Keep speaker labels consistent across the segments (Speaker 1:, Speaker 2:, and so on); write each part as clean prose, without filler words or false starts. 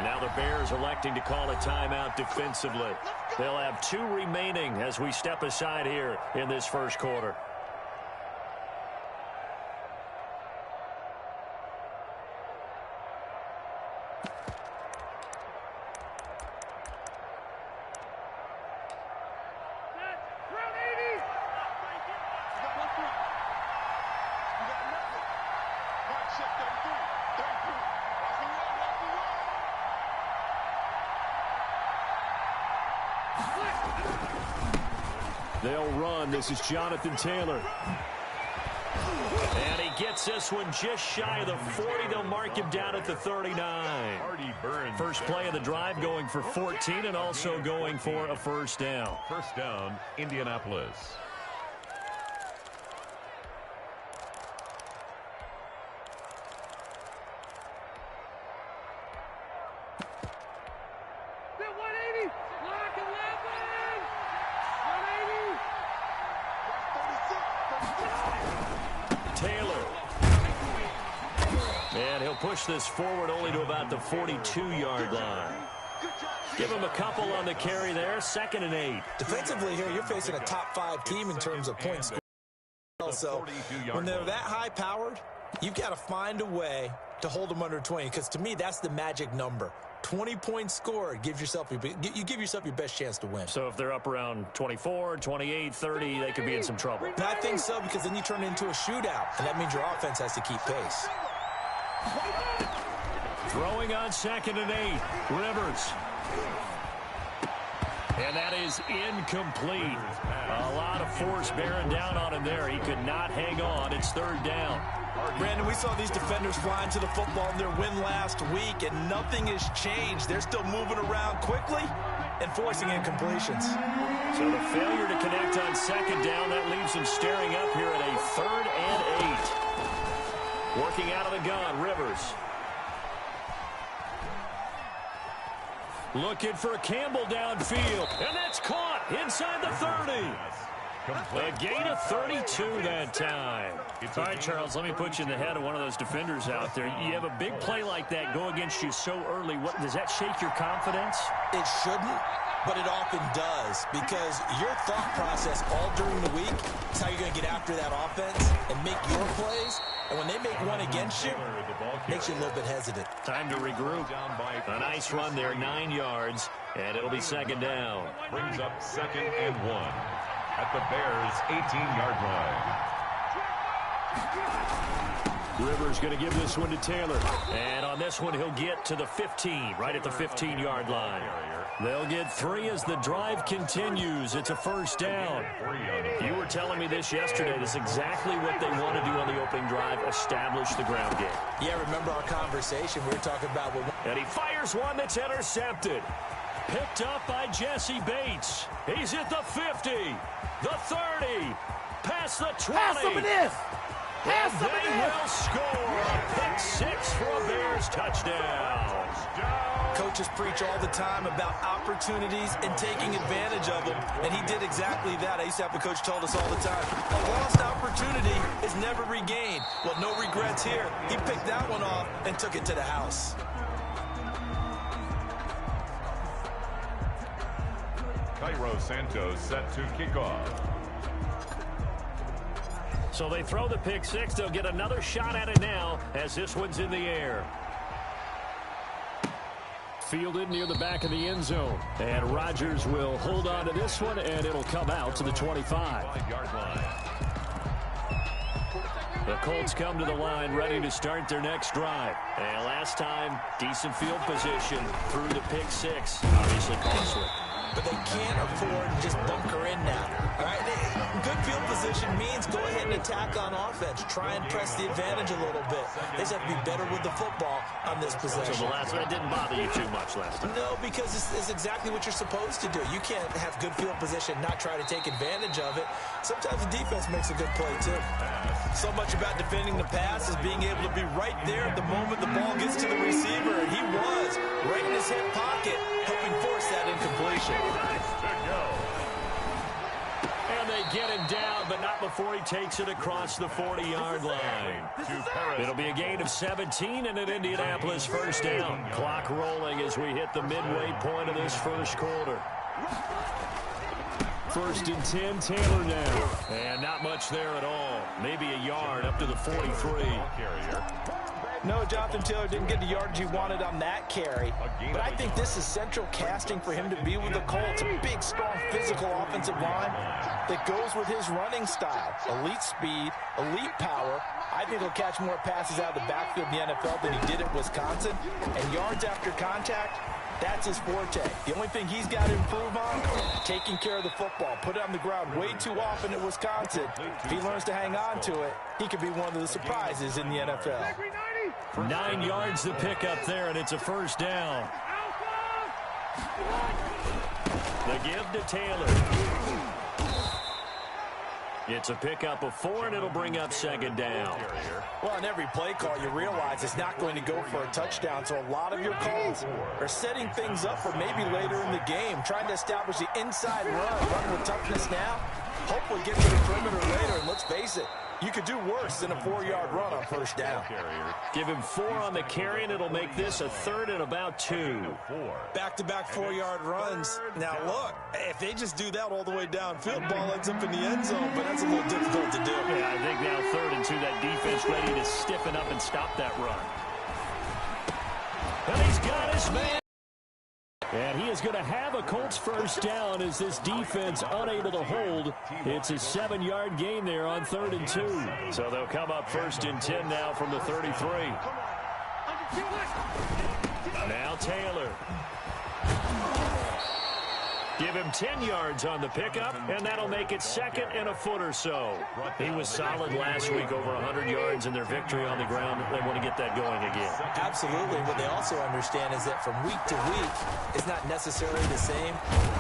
Speaker 1: Now the Bears electing to call a timeout defensively. They'll have 2 remaining as we step aside here in this first quarter. They'll run. This is Jonathan Taylor. And he gets this one just shy of the 40. They'll mark him down at the 39. First play of the drive going for 14 and also going for a first down.
Speaker 2: First down, Indianapolis.
Speaker 1: Push this forward only to about the 42-yard line. Give him a couple on the carry there. 2nd and 8.
Speaker 3: Defensively here, you're facing a top-5 team in terms of points. So when they're that high-powered, you've got to find a way to hold them under 20, because to me, that's the magic number. 20 points scored, you give yourself your best chance to win.
Speaker 1: So if they're up around 24, 28, 30, they could be in some trouble.
Speaker 3: And I think so, because then you turn it into a shootout, and that means your offense has to keep pace.
Speaker 1: Throwing on 2nd and 8. Rivers. And that is incomplete. A lot of force bearing down on him there. He could not hang on. It's 3rd down.
Speaker 3: Brandon, we saw these defenders flying to the football in their win last week, and nothing has changed. They're still moving around quickly and forcing incompletions.
Speaker 1: So the failure to connect on 2nd down, that leaves them staring up here at a 3rd and 8. Working out of the gun, Rivers. Looking for Campbell downfield. And that's caught inside the 30. A gain of 32 that time. All right, Charles, let me put you in the head of one of those defenders out there. You have a big play like that go against you so early. Does that shake your confidence?
Speaker 3: It shouldn't, but it often does, because your thought process all during the week is how you're going to get after that offense and make your plays. And when they make one against you, it makes you a little bit hesitant.
Speaker 1: Time to regroup. A nice run there, 9 yards, and it'll be 2nd down.
Speaker 2: Brings up 2nd and 1 at the Bears' 18-yard line.
Speaker 1: Rivers going to give this one to Taylor. And on this one, he'll get to the 15, right at the 15-yard line. They'll get 3 as the drive continues. It's a first down. You were telling me this yesterday. This is exactly what they want to do on the opening drive, establish the ground game.
Speaker 3: Yeah, remember our conversation. We were talking about...
Speaker 1: And he fires one that's intercepted. Picked up by Jesse Bates. He's at the 50, the 30, past the 20.
Speaker 4: Pass some of this. Pass some of
Speaker 1: They
Speaker 4: this.
Speaker 1: will score a pick 6 for a Bears touchdown.
Speaker 3: Coaches preach all the time about opportunities and taking advantage of them, and he did exactly that. I used to have a coach told us all the time, a lost opportunity is never regained. Well, no regrets here. He picked that one off and took it to the house.
Speaker 2: Cairo Santos set to kick off.
Speaker 1: So they throw the pick 6. They'll get another shot at it now as this one's in the air. Fielded near the back of the end zone. And Rodgers will hold on to this one, and it'll come out to the 25-yard line. The Colts come to the line ready to start their next drive. And last time, decent field position through the pick 6. Obviously costly.
Speaker 3: But they can't afford to just bunker in now. All right? Good field position means go ahead and attack on offense. Try and press the advantage a little bit. They just have to be better with the football on this possession.
Speaker 1: So the last one didn't bother you too much last time.
Speaker 3: No, because it's exactly what you're supposed to do. You can't have good field position, not try to take advantage of it. Sometimes the defense makes a good play, too. So much about defending the pass is being able to be right there at the moment the ball gets to the receiver. And he was right in his hip pocket, helping force that incompletion.
Speaker 1: And they get him down, but not before he takes it across the 40-yard line. It'll be a gain of 17 and an Indianapolis first down. Clock rolling as we hit the midway point of this first quarter. First and 10, Taylor now. And not much there at all. Maybe a yard up to the 43.
Speaker 3: No, Jonathan Taylor didn't get the yardage he wanted on that carry. But I think this is central casting for him to be with the Colts. A big, strong, physical offensive line that goes with his running style. Elite speed, elite power. I think he'll catch more passes out of the backfield in the NFL than he did at Wisconsin. And yards after contact, that's his forte. The only thing he's got to improve on, taking care of the football. Put it on the ground way too often at Wisconsin. If he learns to hang on to it, he could be one of the surprises in the NFL.
Speaker 1: 9 yards to pick up there, and it's a first down. The give to Taylor. It's a pickup of 4, and it'll bring up second down.
Speaker 3: Well, on every play call, you realize it's not going to go for a touchdown, so a lot of your calls are setting things up for maybe later in the game, trying to establish the inside run with toughness now, hopefully get to the perimeter later, and let's face it, you could do worse than a 4-yard run on first down.
Speaker 1: Give him 4 on the carry, and it'll make this a third and about 2.
Speaker 3: Back-to-back 4-yard runs. Now, look, if they just do that all the way downfield, ball ends up in the end zone, but that's a little difficult to do.
Speaker 1: Yeah, I think now 3rd and 2, that defense ready to stiffen up and stop that run. And he's got his man. And he is going to have a Colts first down as this defense unable to hold. It's a 7-yard gain there on 3rd and 2. So they'll come up 1st and 10 now from the 33. Now Taylor. Give him 10 yards on the pickup, and that'll make it 2nd and a foot or so. He was solid last week, over 100 yards in their victory on the ground. They want to get that going again.
Speaker 3: Absolutely. What they also understand is that from week to week, it's not necessarily the same,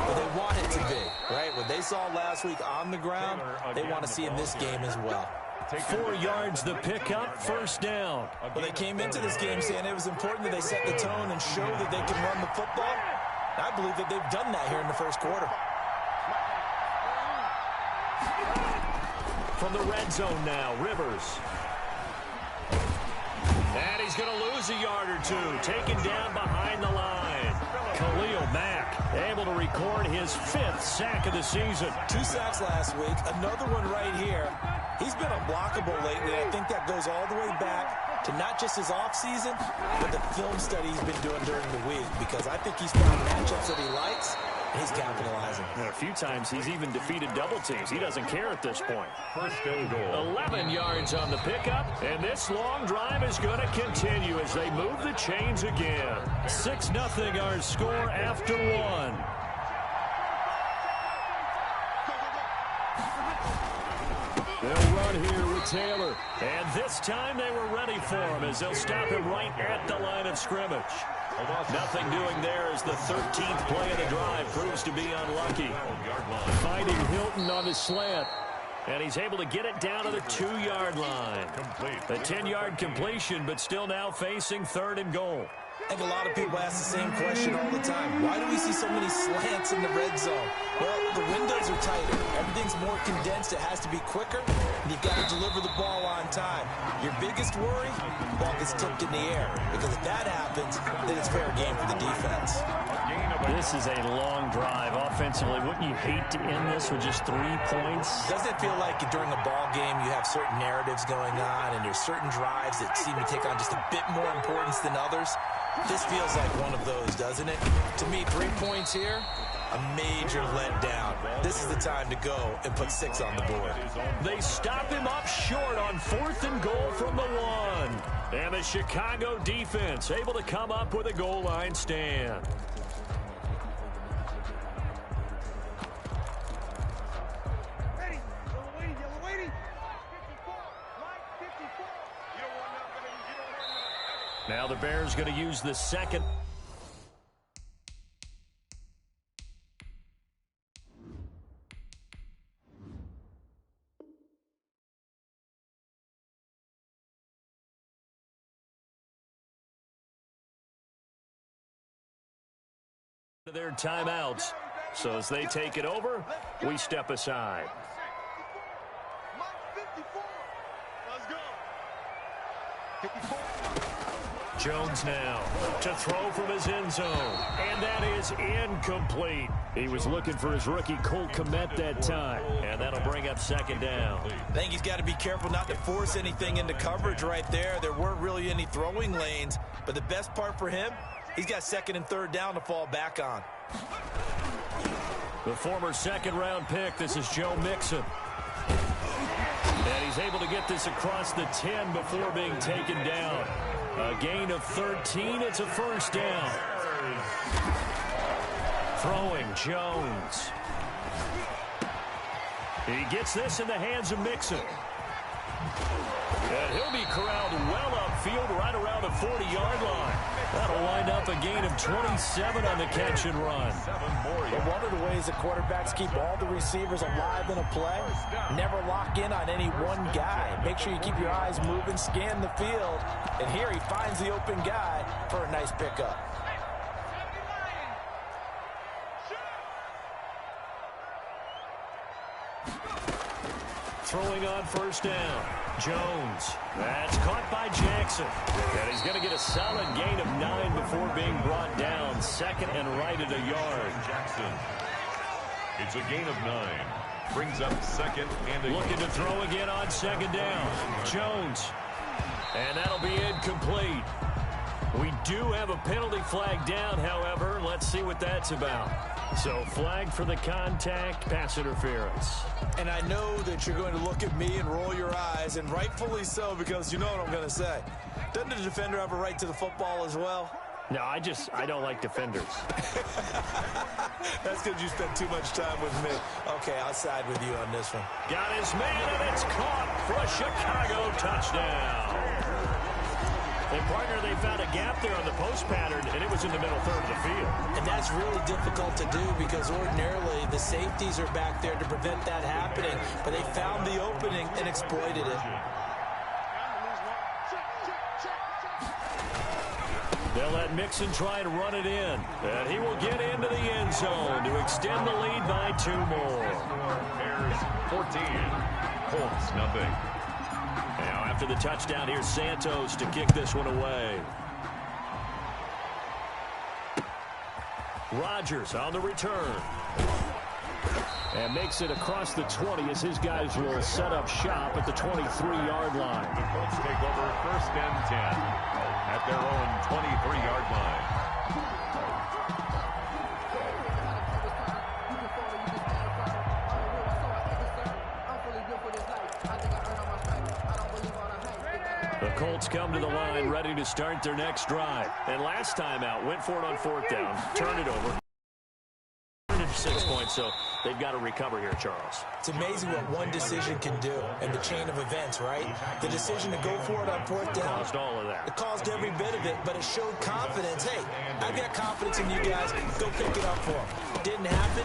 Speaker 3: but they want it to be, right? What they saw last week on the ground, they want to see in this game as well.
Speaker 1: 4 yards the pickup, first down.
Speaker 3: Well, they came into this game saying it was important that they set the tone and show that they can run the football. I believe that they've done that here in the first quarter.
Speaker 1: From the red zone now, Rivers. And he's going to lose a yard or 2, taken down behind the line. Khalil Mack able to record his 5th sack of the season.
Speaker 3: 2 sacks last week, another one right here. He's been unblockable lately. I think that goes all the way back to not just his offseason, but the film study he's been doing during the week, because I think he's found matchups that he likes, and he's capitalizing.
Speaker 1: And a few times he's even defeated double teams. He doesn't care at this point.
Speaker 2: 1st and goal.
Speaker 1: 11 yards on the pickup, and this long drive is going to continue as they move the chains again. 6-0 our score after 1. They'll run here with Taylor. And this time they were ready for him as they'll stop him right at the line of scrimmage. Nothing doing there as the 13th play of the drive proves to be unlucky. Finding Hilton on the slant. And he's able to get it down to the 2-yard line. A 10-yard completion, but still now facing 3rd and goal.
Speaker 3: I think a lot of people ask the same question all the time. Why do we see so many slants in the red zone? Well, the windows are tighter. Everything's more condensed. It has to be quicker, and you've got to deliver the ball on time. Your biggest worry, the ball gets tipped in the air, because if that happens, then it's fair game for the defense.
Speaker 1: This is a long drive offensively. Wouldn't you hate to end this with just 3 points?
Speaker 3: Doesn't it feel like during a ball game you have certain narratives going on, and there's certain drives that seem to take on just a bit more importance than others? This feels like one of those, doesn't it? To me, 3 points here, a major letdown. This is the time to go and put 6 on the board.
Speaker 1: They stop him up short on 4th and goal from the 1. And the Chicago defense able to come up with a goal line stand. Now the Bears going to use the 2nd. Their timeouts. So as they take it over, we step aside. Jones now to throw from his end zone. And that is incomplete. He was looking for his rookie Cole Kmet that time. And that'll bring up second down.
Speaker 3: I think he's got to be careful not to force anything into coverage right there. There weren't really any throwing lanes. But the best part for him, he's got second and third down to fall back on.
Speaker 1: The former second-round pick, this is Joe Mixon. And he's able to get this across the 10 before being taken down. A gain of 13, it's a first down. Throwing, Jones. He gets this in the hands of Mixon. And he'll be corralled well upfield right around the 40-yard line. That'll wind up a gain of 27 on the catch and run.
Speaker 3: But one of the ways that quarterbacks keep all the receivers alive in a play, never lock in on any one guy. Make sure you keep your eyes moving, scan the field. And here he finds the open guy for a nice pickup.
Speaker 1: Throwing on first down. Jones. That's caught by Jackson. And he's going to get a solid gain of 9 before being brought down. Second and right at a yard.
Speaker 2: Jackson. It's a gain of 9. Brings up second and a
Speaker 1: Looking to throw again on second down. Jones. And that'll be incomplete. We do have a penalty flag down, however. Let's see what that's about. So flag for the contact, pass interference.
Speaker 3: And I know that you're going to look at me and roll your eyes, and rightfully so, because you know what I'm going to say. Doesn't the defender have a right to the football as well?
Speaker 1: No, I don't like defenders.
Speaker 3: That's because you spent too much time with me. Okay, I'll side with you on this one.
Speaker 1: Got his man, and it's caught for a Chicago touchdown. And, partner, they found a gap there on the post pattern, and it was in the middle third of the field.
Speaker 3: And that's really difficult to do because ordinarily the safeties are back there to prevent that happening. But they found the opening and exploited it.
Speaker 1: They'll let Mixon try and run it in. And he will get into the end zone to extend the lead by 2 more.
Speaker 2: Bears 14. Colts nothing.
Speaker 1: Now after the touchdown, here's Santos to kick this one away. Rodgers on the return. And makes it across the 20 as his guys will set up shop at the 23-yard line.
Speaker 2: The Colts take over first and 10 at their own 23-yard line.
Speaker 1: The Colts come to the line ready to start their next drive. And last time out, went for it on fourth down, turned it over. 6 points, so they've got to recover here, Charles.
Speaker 3: It's amazing what one decision can do in the chain of events, right? The decision to go for it on fourth down.
Speaker 1: Caused all of that.
Speaker 3: It caused every bit of it, but it showed confidence. Hey, I've got confidence in you guys. Go pick it up for them. Didn't happen.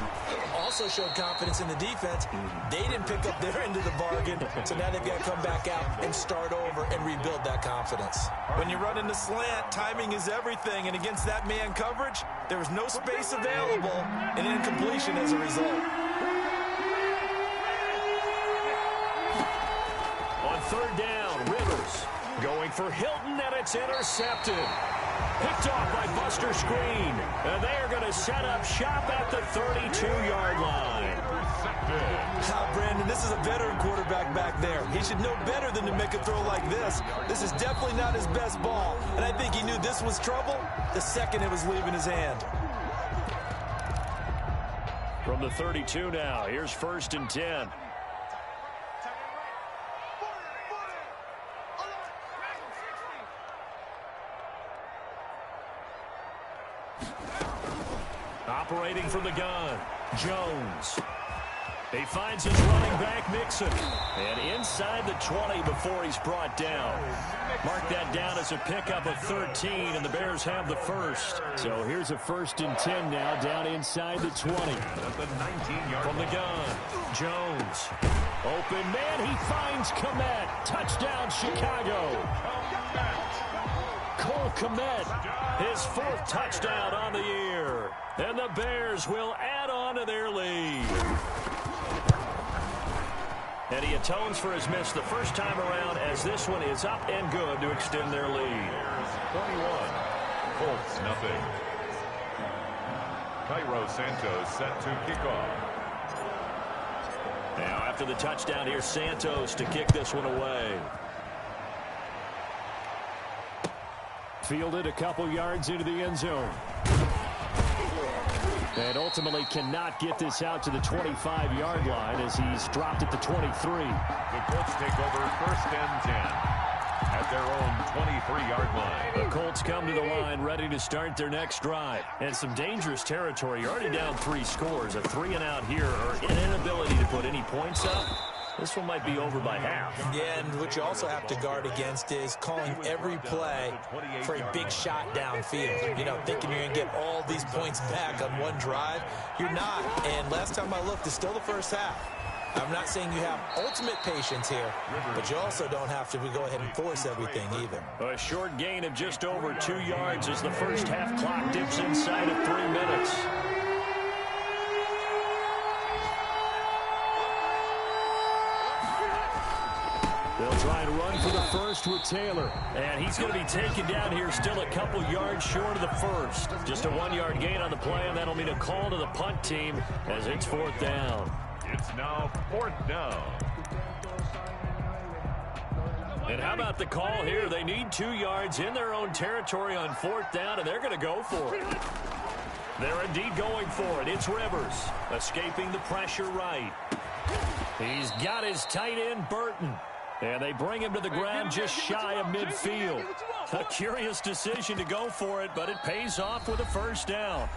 Speaker 3: Also showed confidence in the defense. They didn't pick up their end of the bargain, so now they've got to come back out and start over and rebuild that confidence. When you run in the slant, timing is everything, and against that man coverage, there was no space available and incompletion as a result.
Speaker 1: On third down, Rivers going for Hilton, and it's intercepted. Picked off by Buster Screen, and they are going to set up shop at the 32-yard line.
Speaker 3: Brandon, this is a veteran quarterback back there. He should know better than to make a throw like this. This is definitely not his best ball, and I think he knew this was trouble the second it was leaving his hand.
Speaker 1: From the 32 now, here's first and 10. Operating from the gun, Jones. He finds his running back, Mixon. And inside the 20 before he's brought down. Mark that down as a pickup of 13, and the Bears have the first. So here's a first and 10 now, down inside the 20. From the gun, Jones. Open man, he finds Kmet. Touchdown, Chicago. Cole Kmet, his 4th touchdown on the year. And the Bears will add on to their lead. And he atones for his miss the first time around as this one is up and good to extend their lead.
Speaker 2: 21. Colts nothing. Cairo Santos set to kick off.
Speaker 1: Now after the touchdown, here's Santos to kick this one away. Fielded a couple yards into the end zone. And ultimately cannot get this out to the 25-yard line as he's dropped at the 23.
Speaker 2: The Colts take over 1st and 10 at their own 23-yard line.
Speaker 1: The Colts come to the line ready to start their next drive. And some dangerous territory. You're already down 3 scores. A 3-and-out here or an inability to put any points up. This one might be over by half.
Speaker 3: Yeah, and what you also have to guard against is calling every play for a big shot downfield. You know, thinking you're going to get all these points back on one drive. You're not. And last time I looked, it's still the first half. I'm not saying you have ultimate patience here, but you also don't have to go ahead and force everything either.
Speaker 1: A short gain of just over 2 yards as the first half clock dips inside of 3 minutes. They'll try and run for the first with Taylor. And he's going to be taken down here still a couple yards short of the first. Just a 1-yard gain on the play, and that'll mean a call to the punt team as it's 4th down.
Speaker 2: It's now 4th down.
Speaker 1: And how about the call here? They need 2 yards in their own territory on 4th down, and they're going to go for it. They're indeed going for it. It's Rivers escaping the pressure right. He's got his tight end, Burton. And they bring him to the ground just shy of midfield. A curious decision to go for it, but it pays off with a first down.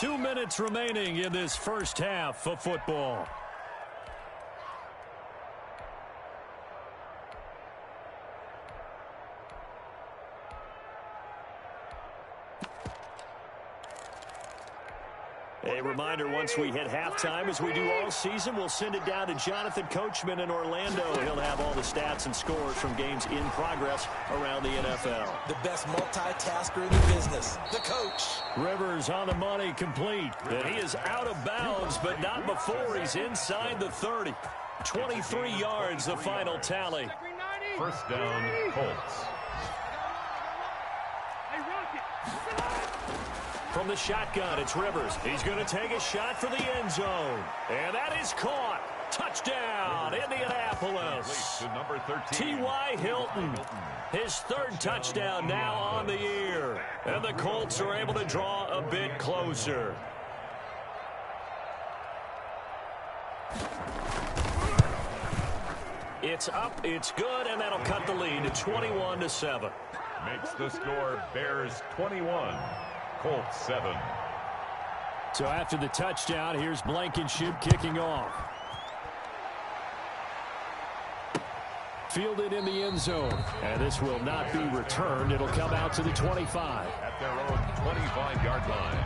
Speaker 1: 2 minutes remaining in this first half of football. A reminder, once we hit halftime, as we do all season, we'll send it down to Jonathan Coachman in Orlando. He'll have all the stats and scores from games in progress around the NFL.
Speaker 3: The best multitasker in the business, the coach.
Speaker 1: Rivers on the money, complete. And he is out of bounds, but not before he's inside the 30. 23 yards, the final tally.
Speaker 2: 1st down, Colts.
Speaker 1: From the shotgun, it's Rivers. He's going to take a shot for the end zone. And that is caught. Touchdown, Indianapolis.
Speaker 2: Number 13.
Speaker 1: T.Y. Hilton. His 3rd touchdown now on the year. And the Colts are able to draw a bit closer. It's up, it's good, and that'll cut the lead to 21-7.
Speaker 2: Makes the score Bears 21. Colts 7.
Speaker 1: So after the touchdown, here's Blankenship kicking off. Fielded in the end zone. And this will not be returned. It'll come out to the 25.
Speaker 2: At their own 25-yard line.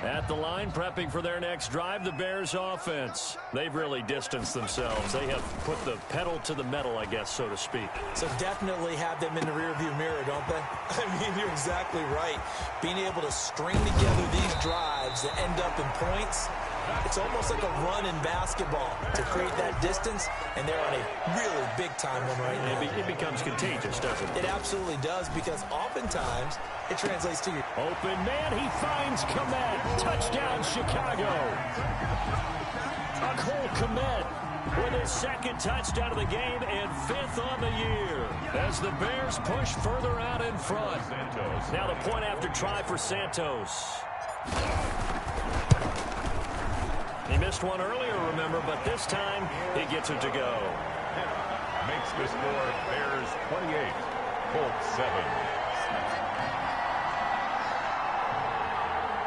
Speaker 1: At the line, prepping for their next drive, the Bears offense. They've really distanced themselves. They have put the pedal to the metal, I guess, so to speak.
Speaker 3: So definitely have them in the rearview mirror, don't they? I mean, you're exactly right. Being able to string together these drives that end up in points, it's almost like a run in basketball to create that distance, and they're on a really big-time one right now.
Speaker 1: It becomes contagious, doesn't it?
Speaker 3: It absolutely does, because oftentimes it translates to your
Speaker 1: open man. He finds Kmet. Touchdown, Chicago. Cole Kmet with his 2nd touchdown of the game and 5th on the year as the Bears push further out in front. Now the point after try for Santos. He missed one earlier, remember, but this time he gets it to go.
Speaker 2: Makes the score Bears 28, Colts 7.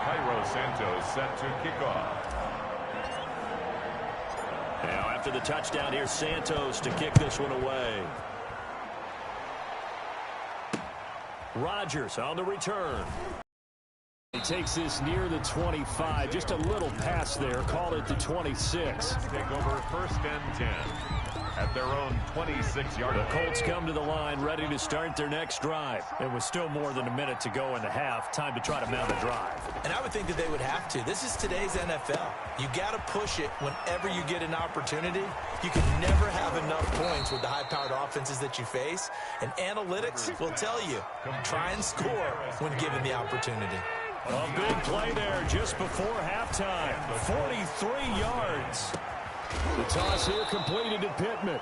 Speaker 2: Cairo Santos set to kick off.
Speaker 1: Now after the touchdown, here's Santos to kick this one away. Rodgers on the return. takes this near the 25. Just a little pass there. Call it the 26.
Speaker 2: Take over first and 10 at their own 26-yard line.
Speaker 1: The Colts come to the line ready to start their next drive. It was still more than a minute to go in the half. Time to try to mount a drive.
Speaker 3: And I would think that they would have to. This is today's NFL. You got to push it whenever you get an opportunity. You can never have enough points with the high-powered offenses that you face. And analytics will tell you, try and score when given the opportunity.
Speaker 1: A big play there just before halftime. 43 yards. The toss here completed to Pittman.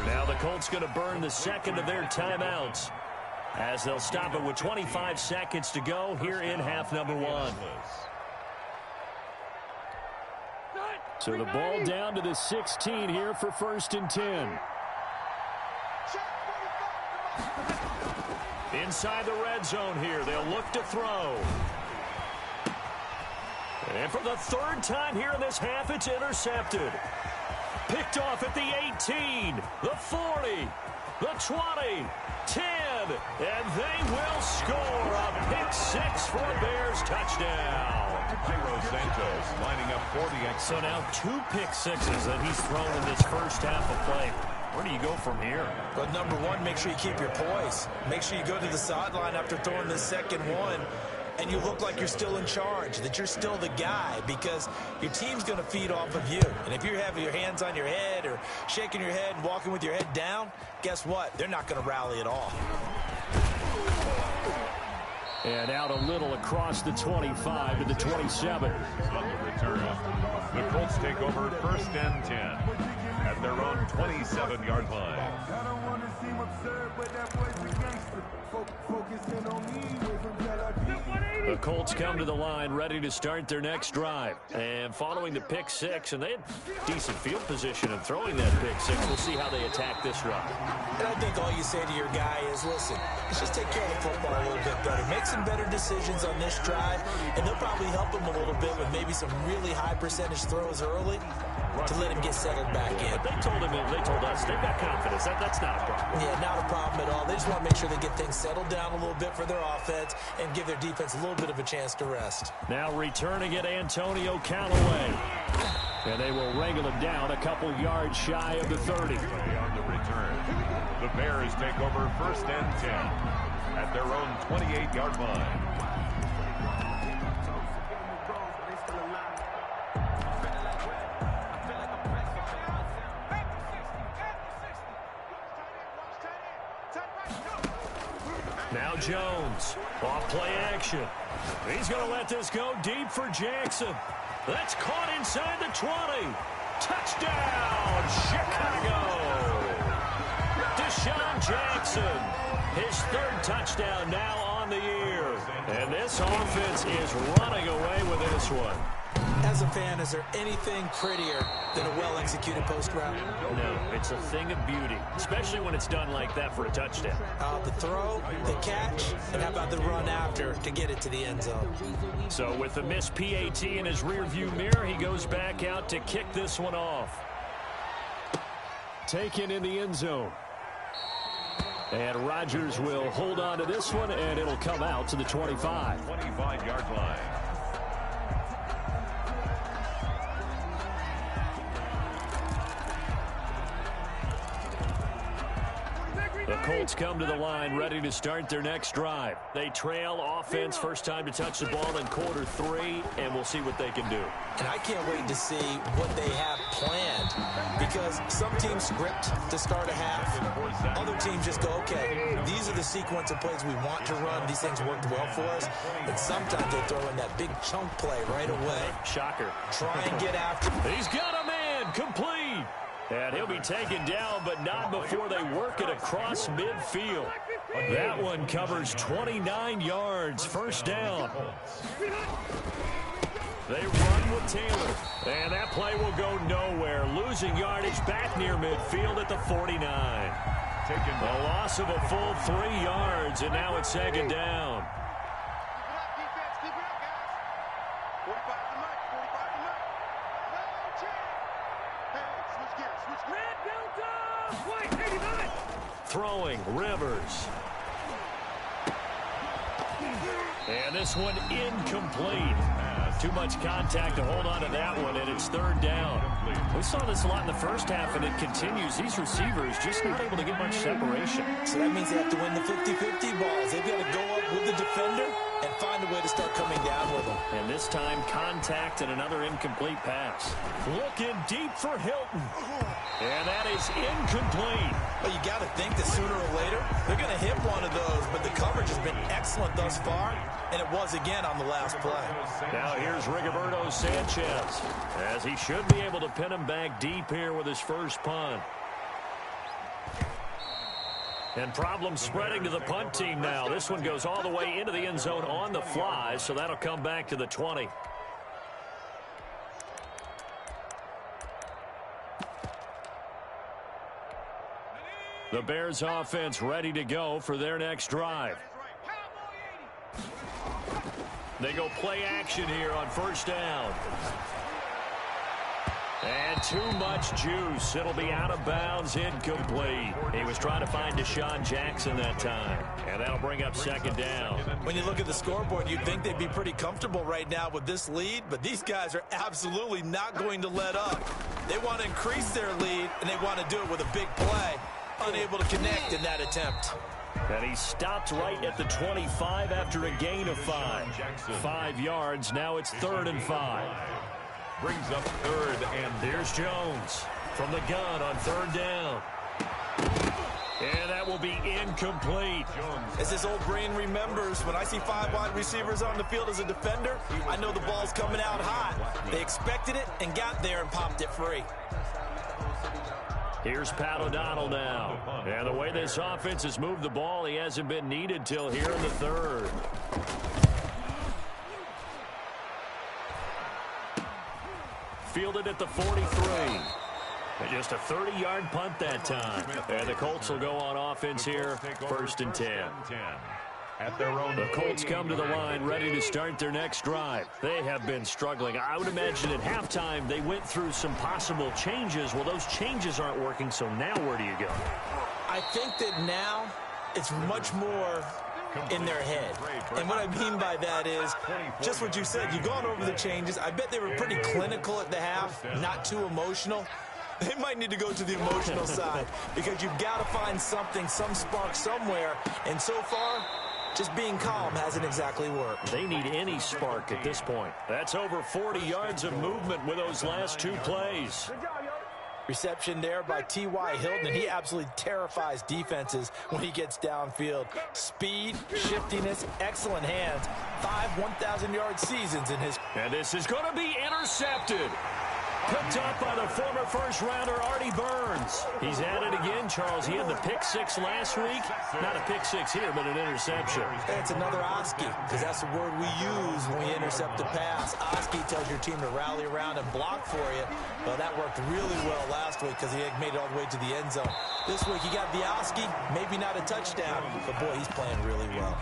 Speaker 1: Now the Colts going to burn the second of their timeouts as they'll stop it with 25 seconds to go here in half number one. So the ball down to the 16 here for first and 10. Inside the red zone here. They'll look to throw. And for the third time here in this half, it's intercepted. Picked off at the 18, the 40, the 20, 10, and they will score a pick six for a Bears touchdown.
Speaker 2: Jairo Santos lining up for the extra.
Speaker 1: So now 2 pick sixes that he's thrown in this first half of play. Where do you go from here?
Speaker 3: But number one, make sure you keep your poise. Make sure you go to the sideline after throwing this second one, and you look like you're still in charge, that you're still the guy, because your team's going to feed off of you. And if you're having your hands on your head or shaking your head and walking with your head down, guess what? They're not going to rally at all.
Speaker 1: And out a little across the 25 to the 27.
Speaker 2: On the return, the Colts take over first and 10 at their own 27-yard line.
Speaker 1: The Colts come to the line ready to start their next drive. And following the pick six, and they had decent field position in throwing that pick six. We'll see how they attack this drive.
Speaker 3: And I think all you say to your guy is, listen, let's just take care of the football a little bit better. Make some better decisions on this drive, and they'll probably help him a little bit with maybe some really high percentage throws early to let him get settled back in.
Speaker 1: But they told us they've got confidence. That's not a problem.
Speaker 3: Yeah, not a problem at all. They just want to make sure they get things settled down a little bit for their offense and give their defense a little bit of a chance to rest.
Speaker 1: Now returning it, Antonio Callaway. And they will wrangle him down a couple yards shy of the 30.
Speaker 2: On the return, the Bears take over first and 10 at their own 28-yard line.
Speaker 1: Now Jones, off play action. He's going to let this go deep for Jackson. That's caught inside the 20. Touchdown, Chicago. Deshaun Jackson, his third touchdown now on the year. And this offense is running away with this one.
Speaker 3: As a fan, is there anything prettier than a well-executed post route?
Speaker 1: No, it's a thing of beauty, especially when it's done like that for a touchdown.
Speaker 3: The throw, the catch, and how about the run after to get it to the end zone?
Speaker 1: So with the missed PAT in his rearview mirror, he goes back out to kick this one off. Taken in the end zone. And Rodgers will hold on to this one, and it'll come out to the 25.
Speaker 2: 25-yard line.
Speaker 1: The Colts come to the line ready to start their next drive. They trail offense, first time to touch the ball in quarter 3, and we'll see what they can do.
Speaker 3: And I can't wait to see what they have planned, because some teams script to start a half. Other teams just go, okay, these are the sequence of plays we want to run. These things worked well for us. And sometimes they throw in that big chunk play right away.
Speaker 1: Shocker.
Speaker 3: Try and get after.
Speaker 1: He's got a man, complete. And he'll be taken down, but not before they work it across midfield. That one covers 29 yards, first down. They run with Taylor, and that play will go nowhere. Losing yardage back near midfield at the 49. A loss of a full 3 yards, and now it's second down. Throwing, Rivers. And this one incomplete. Too much contact to hold on to that one, and it's third down. We saw this a lot in the first half, and it continues. These receivers just not able to get much separation.
Speaker 3: So that means they have to win the 50-50 balls. They've got to go up with the defender and find a way to start coming down with them.
Speaker 1: And this time, contact and another incomplete pass. Looking deep for Hilton. And that is incomplete.
Speaker 3: Well, you got to think that sooner or later, they're going to hit one of those, but the coverage has been excellent thus far, and it was again on the last play.
Speaker 1: Now here's Rigoberto Sanchez, as he should be able to pin him back deep here with his first punt. And problems spreading to the punt team now. This one goes all the way into the end zone on the fly, so that'll come back to the 20. The Bears offense ready to go for their next drive. They go play action here on first down. And too much juice. It'll be out of bounds, incomplete. He was trying to find Deshaun Jackson that time. And that'll bring up second down.
Speaker 3: When you look at the scoreboard, you'd think they'd be pretty comfortable right now with this lead, but these guys are absolutely not going to let up. They want to increase their lead, and they want to do it with a big play. Unable to connect in that attempt.
Speaker 1: And he stopped right at the 25 after a gain of 5. 5 yards. Now it's 3rd and 5.
Speaker 2: Brings up 3rd, and
Speaker 1: here's Jones from the gun on 3rd down. And that will be incomplete.
Speaker 3: As his old brain remembers, when I see 5 wide receivers on the field as a defender, I know the ball's coming out hot. They expected it and got there and popped it free.
Speaker 1: Here's Pat O'Donnell now. And the way this offense has moved the ball, he hasn't been needed till here in the 3rd. Fielded at the 43. And just a 30-yard punt that time. And the Colts will go on offense here, 1st and 10.
Speaker 2: At their own,
Speaker 1: the Colts come to the line ready to start their next drive. They have been struggling. I would imagine at halftime they went through some possible changes. Well, those changes aren't working, so now where do you go?
Speaker 3: I think that now it's much more in their head. And what I mean by that is just what you said. You've gone over the changes. I bet they were pretty clinical at the half, not too emotional. They might need to go to the emotional side because you've got to find something, some spark somewhere. And so far, just being calm hasn't exactly worked.
Speaker 1: They need any spark at this point. That's over 40 yards of movement with those last 2 plays.
Speaker 3: Reception there by T.Y. Hilton, and he absolutely terrifies defenses when he gets downfield. Speed, shiftiness, excellent hands. 5 1,000-yard seasons in his.
Speaker 1: And this is going to be intercepted. Picked up by the former first-rounder Artie Burns. He's at it again, Charles. He had the pick 6 last week. Not a pick 6 here, but an interception.
Speaker 3: It's another Oski, because that's the word we use when we intercept a pass. Oski tells your team to rally around and block for you. Well, that worked really well last week because he had made it all the way to the end zone. This week he got the Oski, maybe not a touchdown, but boy, he's playing really well.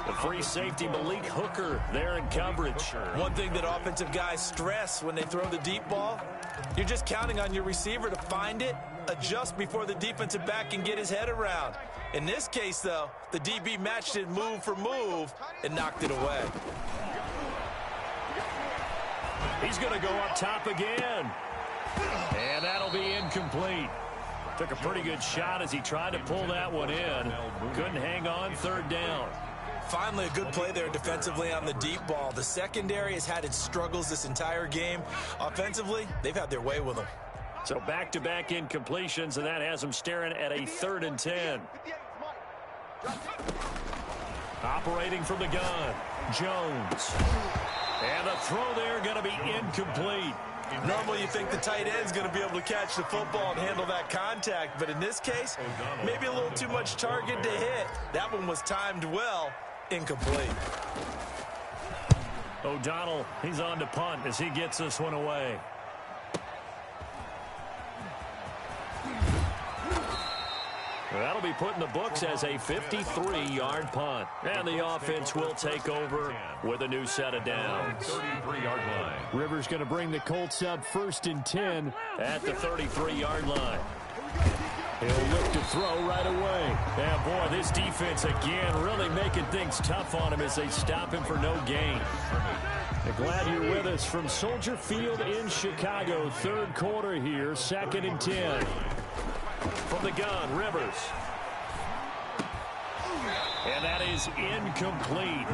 Speaker 1: The free safety Malik Hooker there in coverage.
Speaker 3: One thing that offensive guys stress when they throw the deep ball, you're just counting on your receiver to find it, adjust before the defensive back can get his head around. In this case, though, the DB matched it move for move and knocked it away.
Speaker 1: He's going to go up top again. And that'll be incomplete. Took a pretty good shot as he tried to pull that one in. Couldn't hang on, 3rd down.
Speaker 3: Finally, a good play there defensively on the deep ball. The secondary has had its struggles this entire game. Offensively, they've had their way with them.
Speaker 1: So back-to-back incompletions, and that has them staring at a 3rd and 10. Operating from the gun, Jones. And the throw there going to be incomplete.
Speaker 3: Normally you think the tight end's going to be able to catch the football and handle that contact, but in this case, maybe a little too much target to hit. That one was timed well. Incomplete.
Speaker 1: O'Donnell, he's on to punt as he gets this one away. That'll be put in the books as a 53-yard punt. And the offense will take over with a new set of downs.
Speaker 2: 33-yard line.
Speaker 1: Rivers going to bring the Colts up 1st and 10 at the 33-yard line. He'll look to throw right away. And, boy, this defense, again, really making things tough on him as they stop him for no gain. Glad you're with us from Soldier Field in Chicago. Third quarter here, 2nd and 10. From the gun, Rivers. And that is incomplete.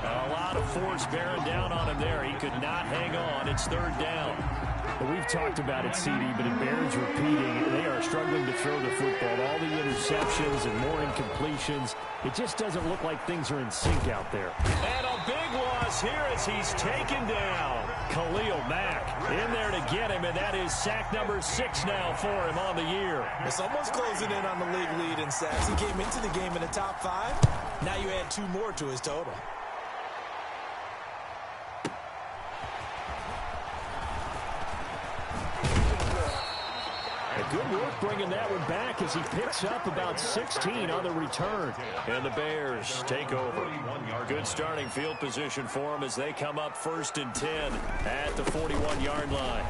Speaker 1: A lot of force bearing down on him there. He could not hang on. It's 3rd down. Well, we've talked about it, CD, but it bears repeating. They are struggling to throw the football. All the interceptions and more incompletions. It just doesn't look like things are in sync out there. And a big loss here as he's taken down. Khalil Mack in there to get him, and that is sack number 6 now for him on the year.
Speaker 3: Well, someone's closing in on the league lead in sacks. He came into the game in the top 5. Now you add 2 more to his total.
Speaker 1: Good work bringing that one back as he picks up about 16 on the return. And the Bears take over. Good starting field position for them as they come up 1st and 10 at the 41-yard line.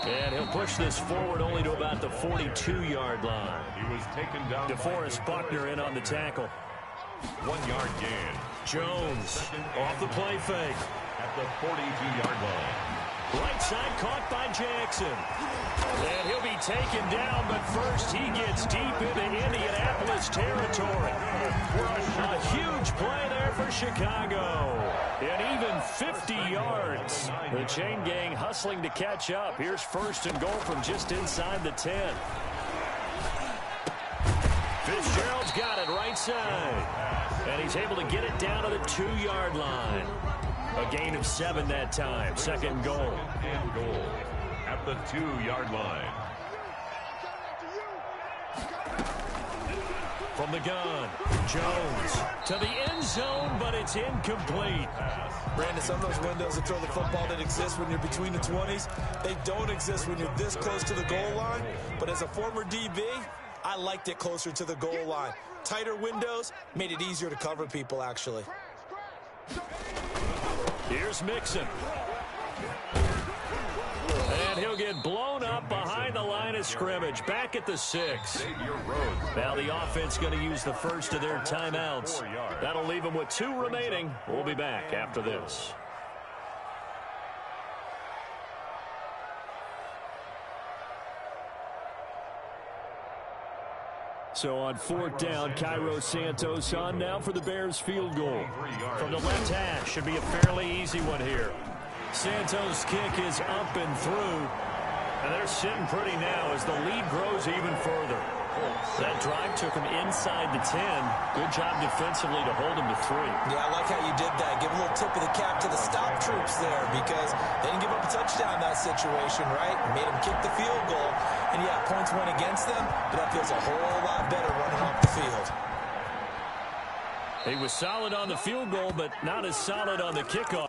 Speaker 1: And he'll push this forward only to about the 42-yard line.
Speaker 2: He was taken down.
Speaker 1: DeForest Buckner in on the tackle.
Speaker 2: 1-yard gain.
Speaker 1: Jones off the play fake.
Speaker 2: At the 42-yard line.
Speaker 1: Right side caught by Jackson. And he'll be taken down, but first he gets deep into Indianapolis territory. A huge play there for Chicago. And even 50 yards. The chain gang hustling to catch up. Here's 1st and goal from just inside the 10. Fitzgerald's got it right side. And he's able to get it down to the 2-yard line. A gain of 7 that time. 2nd goal.
Speaker 2: And goal at the 2-yard line.
Speaker 1: From the gun, Jones to the end zone, but it's incomplete.
Speaker 3: Brandon, some of those windows that throw the football that exist when you're between the 20s, they don't exist when you're this close to the goal line. But as a former DB, I liked it closer to the goal line. Tighter windows made it easier to cover people, actually.
Speaker 1: Here's Mixon. And he'll get blown up behind the line of scrimmage. Back at the 6. Now the offense going to use the first of their timeouts. That'll leave them with 2 remaining. We'll be back after this. So on 4th down, Cairo Santos on now for the Bears field goal. From the left hash, should be a fairly easy one here. Santos' kick is up and through. And they're sitting pretty now as the lead grows even further. That drive took him inside the 10. Good job defensively to hold him to 3.
Speaker 3: Yeah, I like how you did that. Give a little tip of the cap to the stop troops there because they didn't give up a touchdown in that situation, right? Made them kick the field goal. And, yeah, points went against them, but that feels a whole lot better running off the field.
Speaker 1: He was solid on the field goal, but not as solid on the kickoff.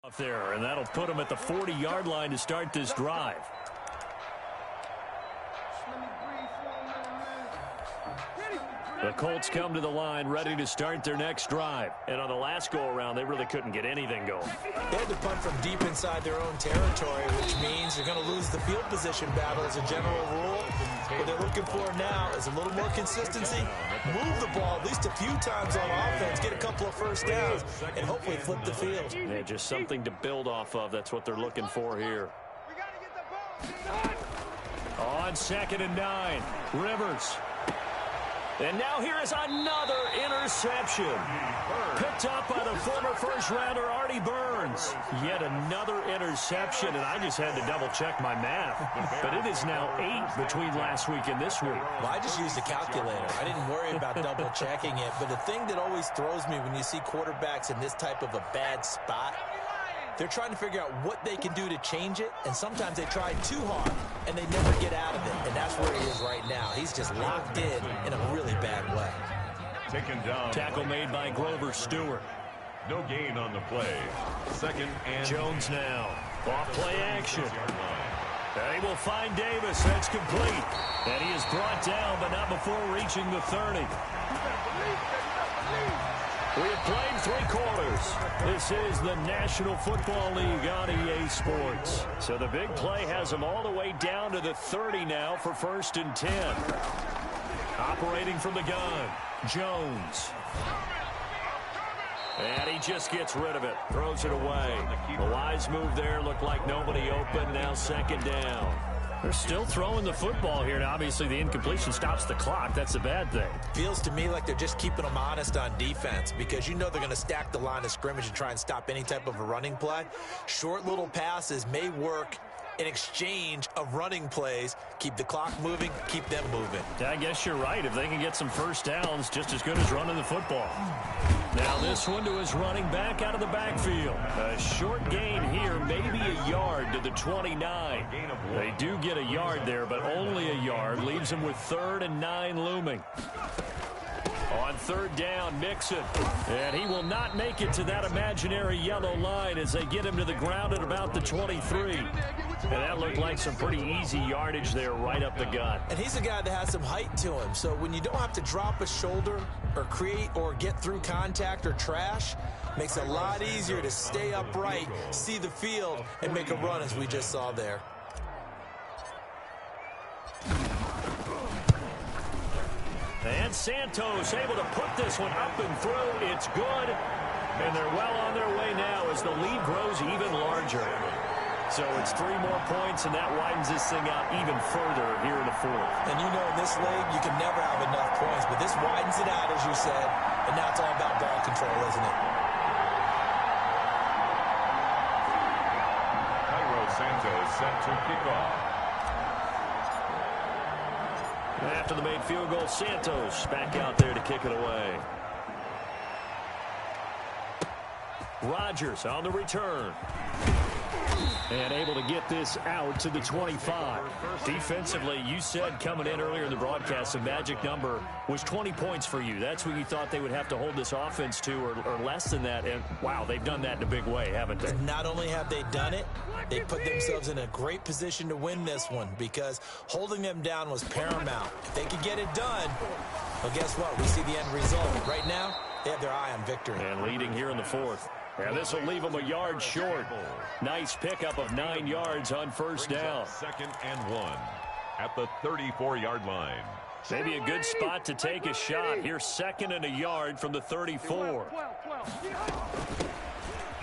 Speaker 1: Off there, and that'll put them at the 40-yard line to start this drive. The Colts come to the line ready to start their next drive. And on the last go-around, they really couldn't get anything going.
Speaker 3: They had to punt from deep inside their own territory, which means they're going to lose the field position battle as a general rule. What they're looking for now is a little more consistency, move the ball at least a few times on offense, get a couple of first downs, and hopefully flip the field.
Speaker 1: Yeah, just something to build off of. That's what they're looking for here. On 2nd and 9, Rivers. And now here is another interception. Picked up by the former first-rounder Artie Burns. Yet another interception, and I just had to double-check my math. But it is now 8 between last week and this week.
Speaker 3: Well, I just used a calculator. I didn't worry about double-checking it. But the thing that always throws me when you see quarterbacks in this type of a bad spot, they're trying to figure out what they can do to change it, and sometimes they try too hard, and they never get out of it. And that's where he is right now. He's just locked in a really bad way.
Speaker 2: Taken down.
Speaker 1: Tackle made by Grover Stewart.
Speaker 2: No gain on the play. 2nd and
Speaker 1: Jones now. Off play action. And he will find Davis. That's complete. And he is brought down, but not before reaching the 30. We have played 3 quarters. This is the National Football League on EA Sports. So the big play has them all the way down to the 30 now for 1st and 10. Operating from the gun, Jones. And he just gets rid of it, throws it away. A wise move there, looked like nobody open, now 2nd down. They're still throwing the football here, and obviously the incompletion stops the clock. That's a bad thing.
Speaker 3: Feels to me like they're just keeping them honest on defense because you know they're going to stack the line of scrimmage and try and stop any type of a running play. Short little passes may work in exchange of running plays. Keep the clock moving, keep them moving.
Speaker 1: I guess you're right. If they can get some first downs, just as good as running the football. Now this one to his running back out of the backfield. A short gain here, maybe a yard to the 29. They do get a yard there, but only a yard. Leaves them with 3rd and 9 looming. On 3rd down, Mixon. And he will not make it to that imaginary yellow line as they get him to the ground at about the 23. And that looked like some pretty easy yardage there right up the gut.
Speaker 3: And he's a guy that has some height to him. So when you don't have to drop a shoulder or create or get through contact or trash, makes it a lot easier to stay upright, see the field, and make a run as we just saw there.
Speaker 1: And Santos able to put this one up and through. It's good. And they're well on their way now as the lead grows even larger. So it's 3 more points, and that widens this thing out even further here in the 4th.
Speaker 3: And you know in this league, you can never have enough points, but this widens it out, as you said, and now it's all about ball control, isn't it?
Speaker 2: Cairo Santos set to kick off.
Speaker 1: After the made field goal, Santos back out there to kick it away. Rodgers on the return. And able to get this out to the 25. Defensively, you said coming in earlier in the broadcast, the magic number was 20 points for you. That's what you thought they would have to hold this offense to, or less than that. And, wow, they've done that in a big way, haven't they?
Speaker 3: Not only have they done it, they put themselves in a great position to win this one because holding them down was paramount. If they could get it done, well, guess what? We see the end result. Right now, they have their eye on victory.
Speaker 1: And leading here in the 4th. And this will leave them a yard short. Nice pickup of 9 yards on 1st down.
Speaker 2: 2nd and 1 at the 34-yard line.
Speaker 1: Maybe a good spot to take a shot. Here, 2nd and a yard from the 34.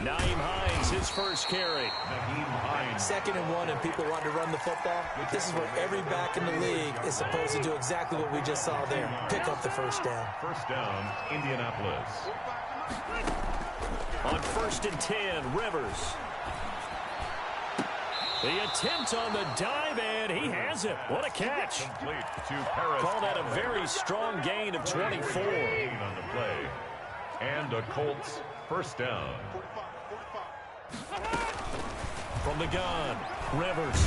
Speaker 1: Naeem Hines, his first carry.
Speaker 3: 2nd and 1, and people want to run the football. This is where every back in the league is supposed to do exactly what we just saw there. Pick up the first down.
Speaker 2: 1st down, Indianapolis.
Speaker 1: On 1st and 10, Rivers. The attempt on the dive, and he has it. What a catch. Call that a very strong gain of 24.
Speaker 2: On the play. And a Colts 1st down.
Speaker 1: From the gun, Rivers.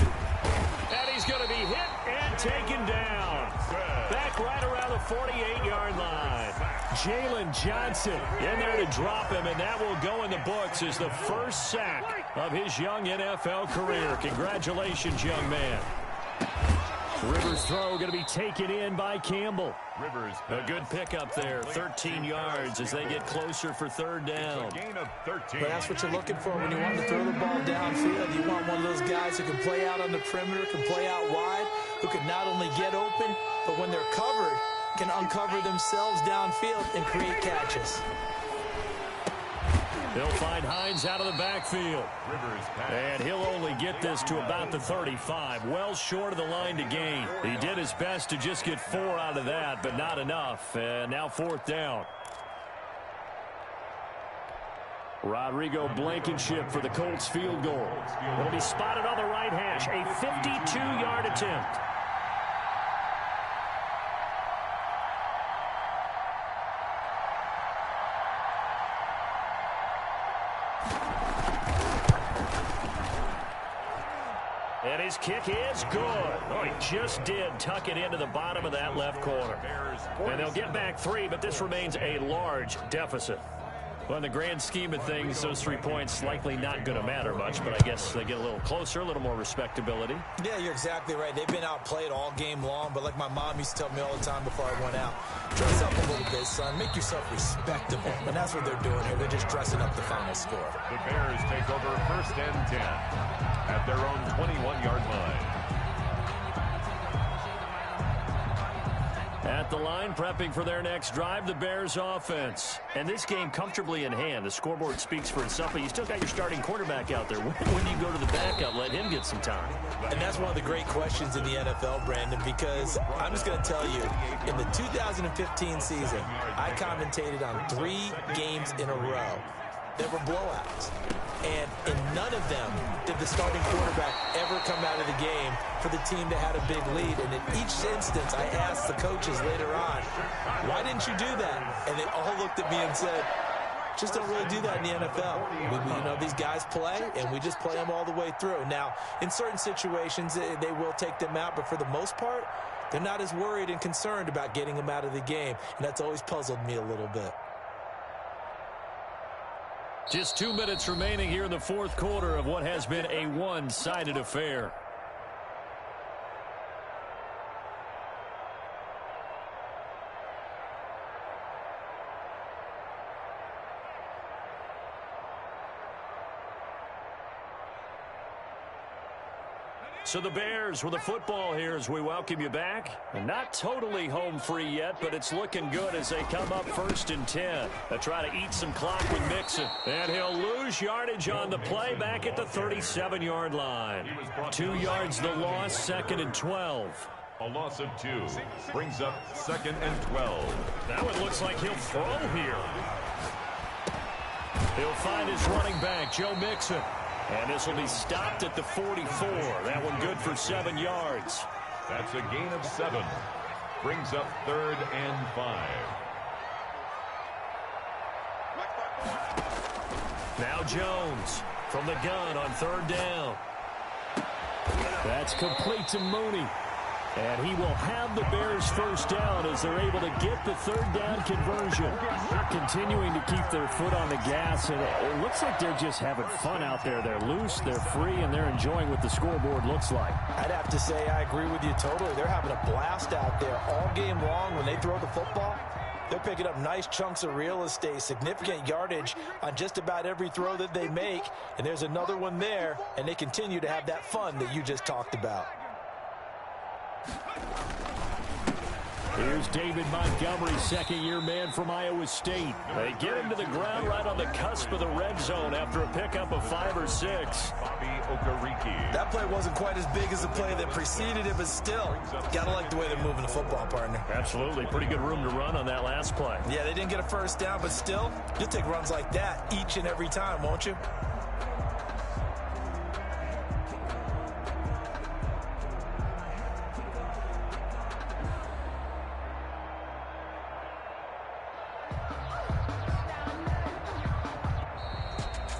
Speaker 1: And he's going to be hit and taken down. Back right around the 48-yard line. Jalen Johnson in there to drop him, and that will go in the books as the first sack of his young NFL career. Congratulations, young man. Rivers' throw going to be taken in by Campbell.
Speaker 2: Rivers,
Speaker 1: a good pickup there, 13 yards as they get closer for third down.
Speaker 2: Gain of 13.
Speaker 3: But that's what you're looking for when you want to throw the ball downfield. You want one of those guys who can play out on the perimeter, can play out wide, who can not only get open, but when they're covered, can uncover themselves downfield and create catches.
Speaker 1: They'll find Hines out of the backfield. And he'll only get this to about the 35, well short of the line to gain. He did his best to just get 4 out of that, but not enough. And now fourth down. Rodrigo Blankenship for the Colts field goal. It'll be spotted on the right hash, a 52-yard attempt. And his kick is good. Oh, he just did tuck it into the bottom of that left corner. And they'll get back 3, but this remains a large deficit. Well, in the grand scheme of things, those 3 points likely not going to matter much, but I guess they get a little closer, a little more respectability.
Speaker 3: Yeah, you're exactly right. They've been outplayed all game long, but like my mom used to tell me all the time before I went out, dress up a little bit, son. Make yourself respectable. And that's what they're doing here. They're just dressing up the final score.
Speaker 2: The Bears take over first and 10 at their own 21-yard line.
Speaker 1: At the line, prepping for their next drive, the Bears offense. And this game comfortably in hand. The scoreboard speaks for itself, but you still got your starting quarterback out there. When do you go to the backup, let him get some time?
Speaker 3: And that's one of the great questions in the NFL, Brandon, because I'm just going to tell you, in the 2015 season, I commentated on 3 games in a row that were blowouts. And in none of them did the starting quarterback ever come out of the game for the team that had a big lead. And in each instance, I asked the coaches later on, why didn't you do that? And they all looked at me and said, just don't really do that in the NFL. You know, these guys play, and we just play them all the way through. Now, in certain situations, they will take them out, but for the most part, they're not as worried and concerned about getting them out of the game. And that's always puzzled me a little bit.
Speaker 1: Just 2 minutes remaining here in the fourth quarter of what has been a one-sided affair. So the Bears with the football here as we welcome you back. And not totally home free yet, but it's looking good as they come up first and 10. They'll try to eat some clock with Mixon. And he'll lose yardage on the play back at the 37-yard line. 2 yards the loss, second and 12.
Speaker 2: A loss of 2 brings up second and 12.
Speaker 1: Now it looks like he'll throw here. He'll find his running back, Joe Mixon. And this will be stopped at the 44. That one good for 7 yards.
Speaker 2: That's a gain of 7. Brings up third and 5.
Speaker 1: Now Jones from the gun on third down. That's complete to Mooney. And he will have the Bears first down as they're able to get the third down conversion. Continuing to keep their foot on the gas, and it looks like they're just having fun out there. They're loose, they're free, and they're enjoying what the scoreboard looks like.
Speaker 3: I'd have to say I agree with you totally. They're having a blast out there all game long when they throw the football. They're picking up nice chunks of real estate, significant yardage on just about every throw that they make. And there's another one there, and they continue to have that fun that you just talked about.
Speaker 1: Here's David Montgomery, second-year man from Iowa State. They get him to the ground right on the cusp of the red zone after a pickup of 5 or 6.
Speaker 2: Bobby Okereke.
Speaker 3: That play wasn't quite as big as the play that preceded it, but still, gotta like the way they're moving the football, partner.
Speaker 1: Absolutely. Pretty good room to run on that last play.
Speaker 3: Yeah, they didn't get a first down, but still, you'll take runs like that each and every time, won't you?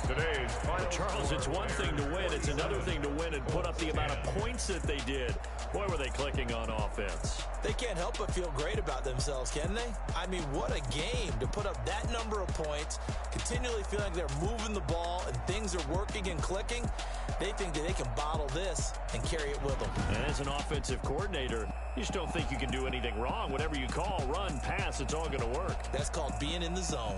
Speaker 2: The today's final.
Speaker 1: Charles, it's one thing to win. It's another thing to win and put up the amount of points that they did. Boy, were they clicking on offense.
Speaker 3: They can't help but feel great about themselves, can they? I mean, what a game to put up that number of points, continually feeling like they're moving the ball and things are working and clicking. They think that they can bottle this and carry it with them.
Speaker 1: And as an offensive coordinator, you just don't think you can do anything wrong. Whatever you call, run, pass, it's all going to work.
Speaker 3: That's called being in the zone.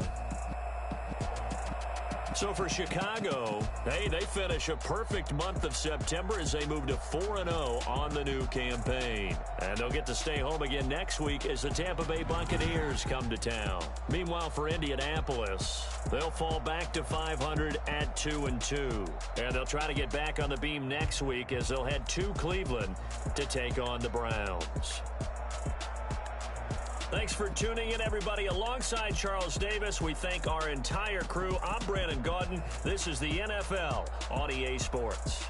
Speaker 1: So for Chicago, hey, they finish a perfect month of September as they move to 4-0 on the new campaign. And they'll get to stay home again next week as the Tampa Bay Buccaneers come to town. Meanwhile, for Indianapolis, they'll fall back to 500 at 2-2. And they'll try to get back on the beam next week as they'll head to Cleveland to take on the Browns. Thanks for tuning in, everybody. Alongside Charles Davis, we thank our entire crew. I'm Brandon Gaudin. This is the NFL on EA Sports.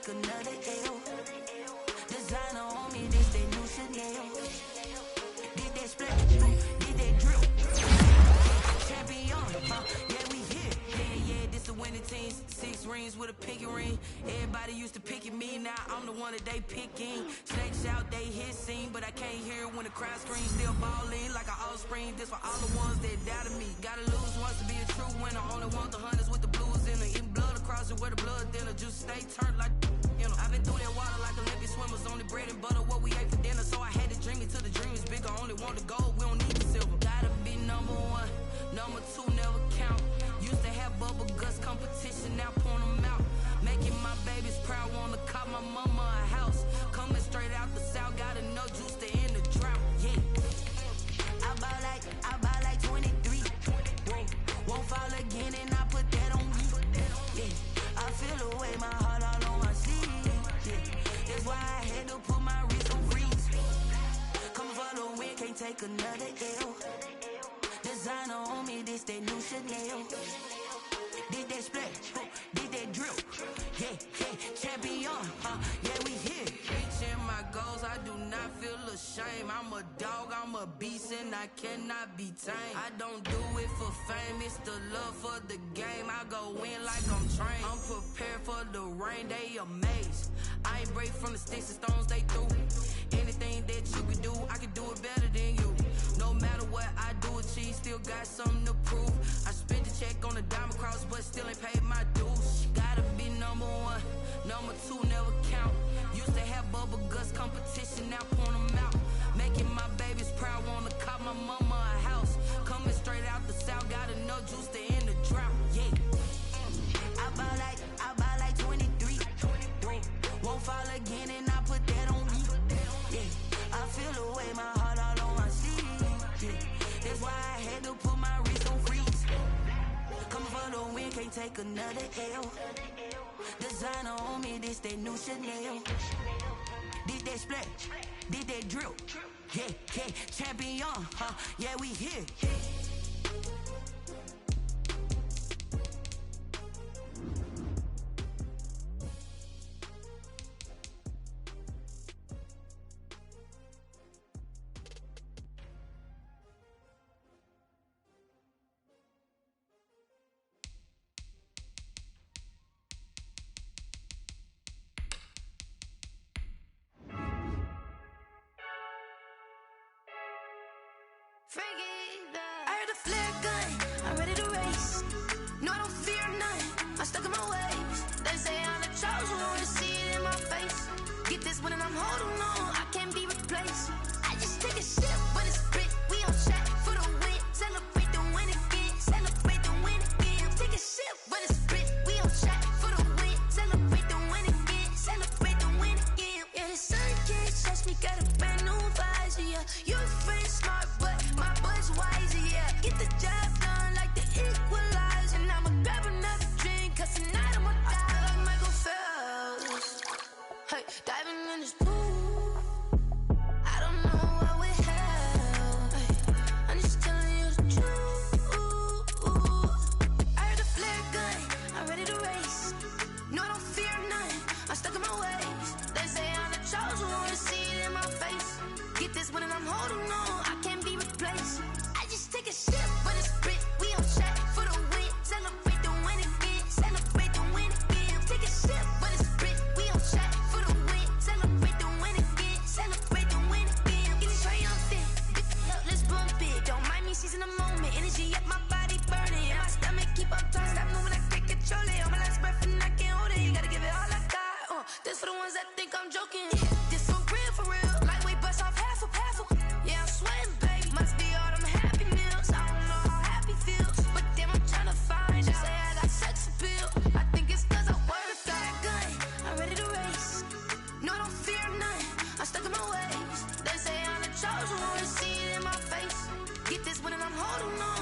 Speaker 5: Another L. Designer on me, this they new Chanel. Did they split? Did they drill? Champion, yeah, we here. Yeah, this the winning teams. 6 rings with a pinky ring. Everybody used to picking me, now I'm the one that they picking. Snakes out, they hit scene, but I can't hear when the crowd screams. Still balling like an offspring. This for all the ones that doubted me. Gotta lose once to be a true winner. Only want the hunters with the blues in it. Eating blood across it where the blood thinner. Juice stay turned like. I've been through that water like Olympic swimmers. Only bread and butter, what we ate for dinner. So I had to dream it till the dream is bigger. Only want the gold, we don't need the silver. Gotta be number 1, number 2 never count. Used to have bubble guts competition, now point them out. Making my babies proud, wanna cop my mama a house. Coming straight out the south, got enough juice to end the drought. Yeah, I buy like 23. Won't fall again and I put that on me. Yeah, I feel the way my heart all on my sleeve. That's why I had to put my wrist on freeze. Coming for the win, can't take another L. Designer on me, this that new Chanel. Did they split? Did they drill? Yeah, champion, yeah, we here. Reaching my goals, I do not feel ashamed. I'm a dog, I'm a beast, and I cannot be tamed. I don't do it for fame, it's the love for the game. I go in like I'm trained. I'm prepared for the rain, they amazed. I ain't break from the sticks and stones they threw. Anything that you can do, I can do it better than you. No matter what I do, achieve, still got something to prove. I spent the check on the diamond cross, but still ain't paid my dues. Gotta be number 1, number 2 never count. Used to have bubble guts competition, now point them out. Making my babies proud, wanna cop my mama a house. Coming straight out the south, got enough juice to end the drought. Yeah, I buy like 23. Won't fall again and I put that on me. Yeah, I feel the way my heart all on my sleeve. Yeah, that's why I had to put my wrist on freeze. Coming for the win, can't take another L. Designer on me, this that new Chanel. Did they split? Did they drill? Yeah, champion, yeah, we here. I heard the flare gun, I'm ready to race. No, I don't fear none, I'm stuck in my ways. They say I'm the chosen one, to see it in my face. Get this one and I'm holding on, I can't be replaced. I just take a sip when it's split, we on track for the win. Celebrate the win again, celebrate the win again. Take a sip when it's split, we on track for the win. Celebrate the win again, celebrate the win again. Yeah, the sun can't touch me, got a brand new visor, yeah. You're a friend smart, but my bud's wiser, yeah. Get the job done like the equalizer, and I'ma grab another. diving in this pool. I don't know what we have. I'm just telling you the truth. I heard the flare gun, I'm ready to race. No, I don't fear none, I'm stuck in my ways. They say I'm the chosen one, to see it in my face. Get this one and I'm holding on, I can't be replaced. I just take a sip, but it's split, we on track for the win. Celebrate the win again, celebrate the win again. Take a sip, but it's split, we on track for the win. Celebrate the win again, celebrate the win again. Getting triumphant, let's bump it. Don't mind me seizing the moment, energy at my body burning. And my stomach keep up tight, stop moving, I can't control it. On my last breath and I can't hold it, you gotta give it all I got. This for the ones that think I'm joking. This for real, lightweight bust off half a. Yeah, I'm sweating, baby. Must be all them happy meals. I don't know how happy feels, but damn, I'm trying to find out. Say I got sex appeal. I think it's cause I wear the fat gun. I'm ready to race. No, I don't fear none. I'm stuck in my ways. They say I'm the chosen one, to see it in my face. Get this one and I'm holding on.